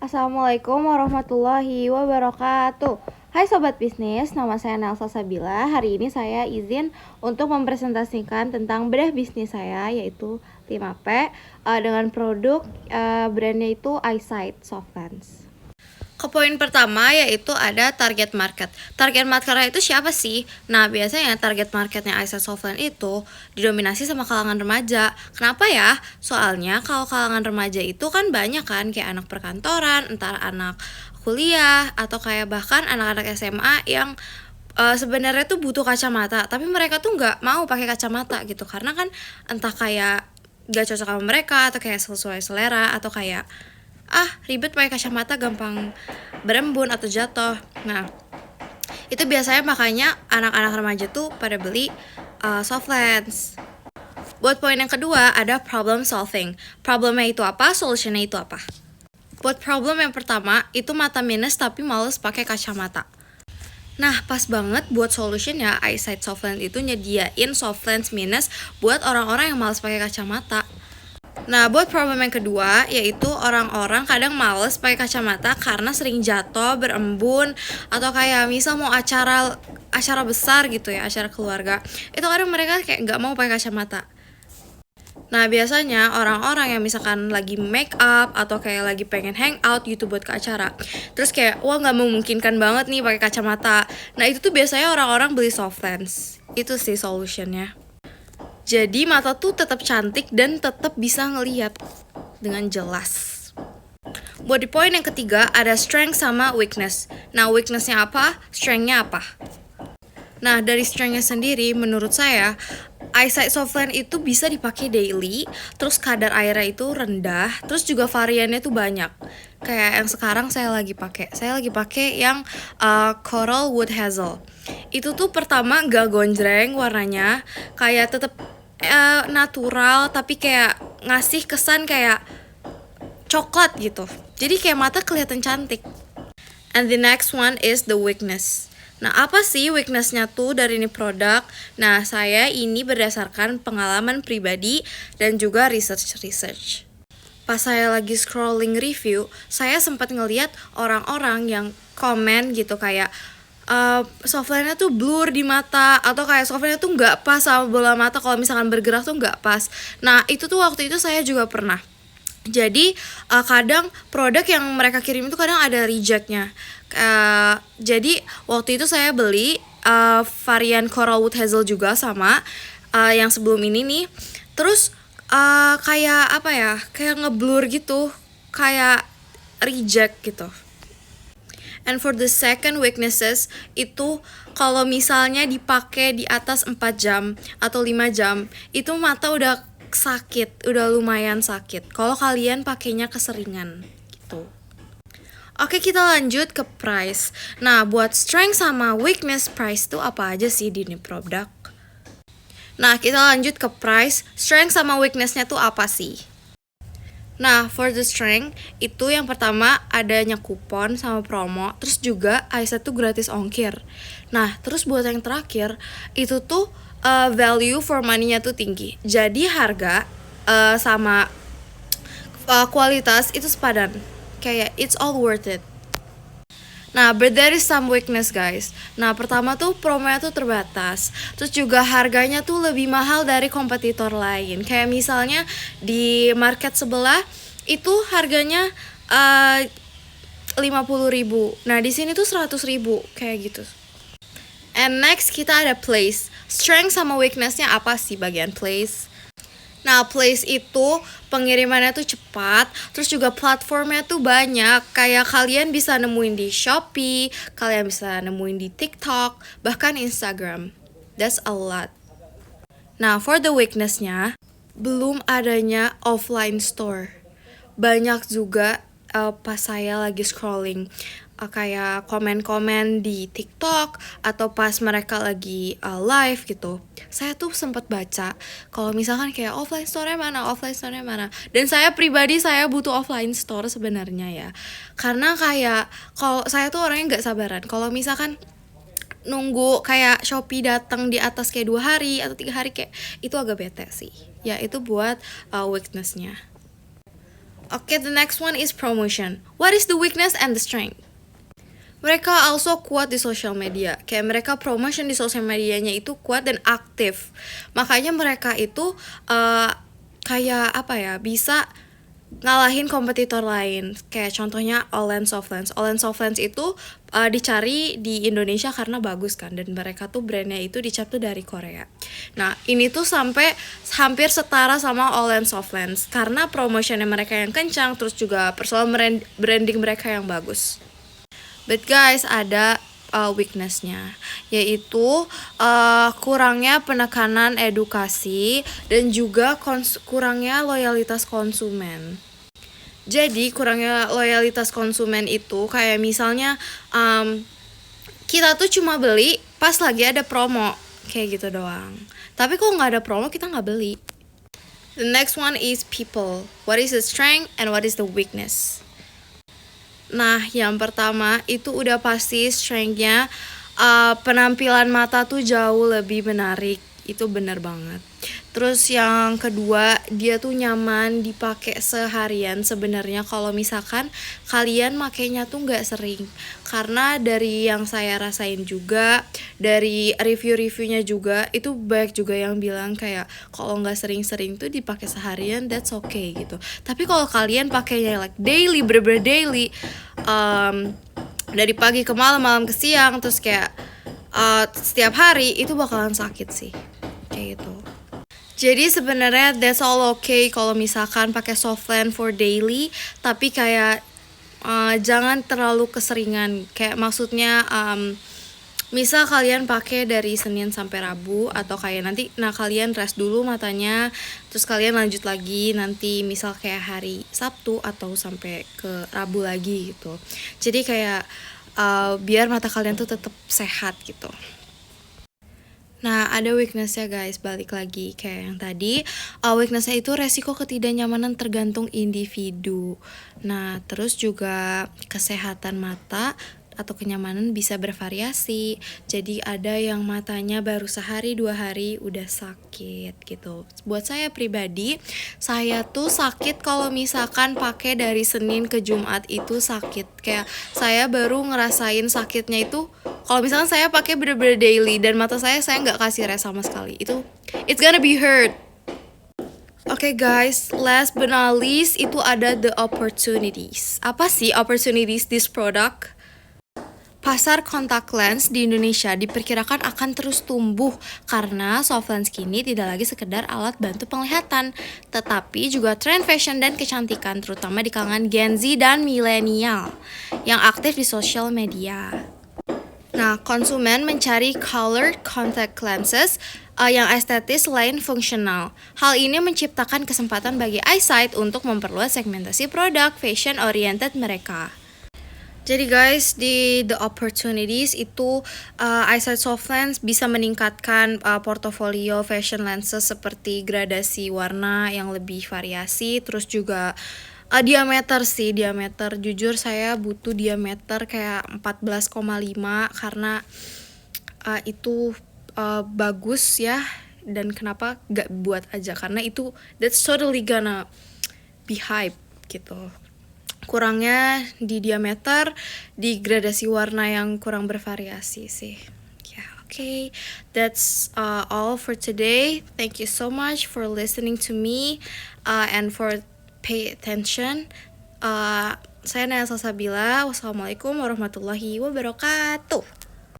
Assalamualaikum warahmatullahi wabarakatuh. Hai Sobat Bisnis, nama saya Nelsa Sabila. Hari ini saya izin untuk mempresentasikan tentang bedah bisnis saya, yaitu 5P, dengan produk brandnya itu Eyesight Softlands. Ke poin pertama yaitu ada target market. Target marketnya itu siapa sih? Nah, biasanya target marketnya Eyesight Softland itu didominasi sama kalangan remaja. Kenapa ya? Soalnya kalau kalangan remaja itu kan banyak kan, kayak anak perkantoran, entar anak kuliah, atau kayak bahkan anak-anak SMA yang sebenarnya tuh butuh kacamata, tapi mereka tuh nggak mau pakai kacamata gitu, karena kan entah kayak nggak cocok sama mereka, atau kayak sesuai selera, atau kayak ribet pakai kacamata, gampang berembun atau jatuh. Nah, itu biasanya makanya anak-anak remaja tuh pada beli soft lens. Buat poin yang kedua ada problem solving. Problemnya itu apa? Solutionnya itu apa? Buat problem yang pertama itu mata minus tapi males pakai kacamata. Nah, pas banget buat solutionnya Eyesight Softlands itu nyediain soft lens minus buat orang-orang yang males pakai kacamata. Nah, buat problem yang kedua, yaitu orang-orang kadang males pakai kacamata karena sering jatuh, berembun, atau kayak misal mau acara besar gitu ya, acara keluarga, itu kadang mereka kayak nggak mau pakai kacamata. Nah, biasanya orang-orang yang misalkan lagi make up atau kayak lagi pengen hangout gitu buat ke acara, terus kayak wah nggak memungkinkan banget nih pakai kacamata. Nah, itu tuh biasanya orang-orang beli soft lens. Itu sih solutionnya. Jadi mata tuh tetap cantik dan tetap bisa ngelihat dengan jelas. Buat di poin yang ketiga ada strength sama weakness. Nah, weaknessnya apa? Strengthnya apa? Nah, dari strengthnya sendiri menurut saya Eyesight Softland itu bisa dipakai daily, terus kadar airnya itu rendah, terus juga variannya tuh banyak. Kayak yang sekarang saya lagi pakai. Saya lagi pakai yang Coral Wood Hazel. Itu tuh pertama gak gonjreng warnanya, kayak tetap natural tapi kayak ngasih kesan kayak coklat gitu. Jadi kayak mata kelihatan cantik. And the next one is the weakness. Nah, apa sih weaknessnya tuh dari ini produk? Nah, saya ini berdasarkan pengalaman pribadi dan juga research. Pas saya lagi scrolling review, saya sempat ngeliat orang-orang yang komen gitu kayak softline-nya tuh blur di mata, atau kayak softline-nya tuh nggak pas sama bola mata, kalau misalkan bergerak tuh nggak pas. Nah, itu tuh waktu itu saya juga pernah. Jadi kadang produk yang mereka kirim itu kadang ada rejectnya. Jadi waktu itu saya beli varian Coral Wood Hazel juga sama yang sebelum ini nih. Terus kayak apa ya? Kayak ngeblur gitu, kayak reject gitu. And for the second weaknesses itu kalau misalnya dipakai di atas 4 jam atau 5 jam, itu mata udah sakit, udah lumayan sakit kalau kalian pakainya keseringan gitu. Oke, kita lanjut ke price. Nah, buat strength sama weakness price tuh apa aja sih di ini produk? Nah, kita lanjut ke price, strength sama weaknessnya tuh apa sih? Nah, for the strength, itu yang pertama adanya kupon sama promo, terus juga Eyesight tuh gratis ongkir. Nah, terus buat yang terakhir, itu tuh value for money-nya tuh tinggi. Jadi harga sama kualitas itu sepadan. Kayak it's all worth it. Nah, but there is some weakness guys. Nah, pertama tuh promonya tuh terbatas. Terus juga harganya tuh lebih mahal dari kompetitor lain. Kayak misalnya di market sebelah itu harganya 50.000. Nah, di sini tuh 100.000 kayak gitu. And next kita ada place. Strength sama weaknessnya apa sih bagian place? Nah, place itu pengirimannya tuh cepat, terus juga platformnya tuh banyak. Kayak kalian bisa nemuin di Shopee, kalian bisa nemuin di TikTok, bahkan Instagram. That's a lot. Nah, for the weaknessnya, belum adanya offline store. Banyak juga pas saya lagi scrolling kayak komen-komen di TikTok atau pas mereka lagi live gitu, saya tuh sempat baca kalau misalkan kayak offline store-nya mana. Dan saya pribadi saya butuh offline store sebenarnya ya, karena kayak kalau saya tuh orangnya nggak sabaran kalau misalkan nunggu kayak Shopee datang di atas kayak 2 hari atau 3 hari, kayak itu agak bete sih ya. Itu buat weaknessnya. Okay, the next one is promotion. What is the weakness and the strength? Mereka also kuat di social media. Kayak mereka promotion di social medianya itu kuat dan aktif. Makanya mereka itu kayak apa ya, bisa ngalahin kompetitor lain. Kayak contohnya All Softlands. All Softlands itu dicari di Indonesia karena bagus kan, dan mereka tuh brandnya itu dicap tuh dari Korea. Nah ini tuh sampai hampir setara sama All Softlands karena promotionnya mereka yang kencang, terus juga personal branding mereka yang bagus. But guys, ada weaknessnya, yaitu kurangnya penekanan edukasi dan juga kurangnya loyalitas konsumen. Jadi kurangnya loyalitas konsumen itu kayak misalnya kita tuh cuma beli pas lagi ada promo, kayak gitu doang. Tapi kalau nggak ada promo kita nggak beli. The next one is people. What is the strength and what is the weakness? Nah, yang pertama itu udah pasti strength-nya, penampilan mata tuh jauh lebih menarik. Itu bener banget. Terus yang kedua, dia tuh nyaman dipakai seharian sebenarnya kalau misalkan kalian makainya tuh nggak sering. Karena dari yang saya rasain juga, dari review-reviewnya juga, itu banyak juga yang bilang kayak kalau nggak sering-sering tuh dipakai seharian, that's okay gitu. Tapi kalau kalian pakainya like daily, bener-bener daily, dari pagi ke malam, malam ke siang, terus kayak setiap hari, itu bakalan sakit sih, kayak gitu. Jadi sebenarnya that's all okay kalau misalkan pakai Softland for daily, tapi kayak jangan terlalu keseringan. Kayak maksudnya misal kalian pakai dari Senin sampai Rabu, atau kayak nanti kalian rest dulu matanya, terus kalian lanjut lagi nanti misal kayak hari Sabtu atau sampai ke Rabu lagi gitu. Jadi kayak biar mata kalian tuh tetap sehat gitu. Nah, ada weakness-nya guys, balik lagi kayak yang tadi. Weakness-nya itu resiko ketidaknyamanan tergantung individu. Nah, terus juga kesehatan mata atau kenyamanan bisa bervariasi. Jadi ada yang matanya baru sehari 2 hari udah sakit gitu. Buat saya pribadi, saya tuh sakit kalau misalkan pakai dari Senin ke Jumat itu sakit. Kayak saya baru ngerasain sakitnya itu kalau misalkan saya pakai bener-bener daily dan mata saya nggak kasih rest sama sekali. Itu it's gonna be hurt. Oke guys, last but not least itu ada the opportunities. Apa sih opportunities this product? Pasar kontak lens di Indonesia diperkirakan akan terus tumbuh karena soft lens kini tidak lagi sekedar alat bantu penglihatan, tetapi juga tren fashion dan kecantikan, terutama di kalangan Gen Z dan milenial yang aktif di sosial media. Nah, konsumen mencari colored contact lenses yang estetis selain fungsional. Hal ini menciptakan kesempatan bagi Eyesight untuk memperluas segmentasi produk fashion-oriented mereka. Jadi guys, di the opportunities itu Eyesight Soft Lens bisa meningkatkan portofolio fashion lenses seperti gradasi warna yang lebih variasi, terus juga diameter sih, diameter. Jujur saya butuh diameter kayak 14,5 karena itu bagus ya, dan kenapa gak buat aja, karena itu that's totally gonna be hype gitu. Kurangnya di diameter, di gradasi warna yang kurang bervariasi sih. Yeah, okay. That's all for today. Thank you so much for listening to me and for pay attention. Saya Naya Salsabila. Wassalamualaikum warahmatullahi wabarakatuh.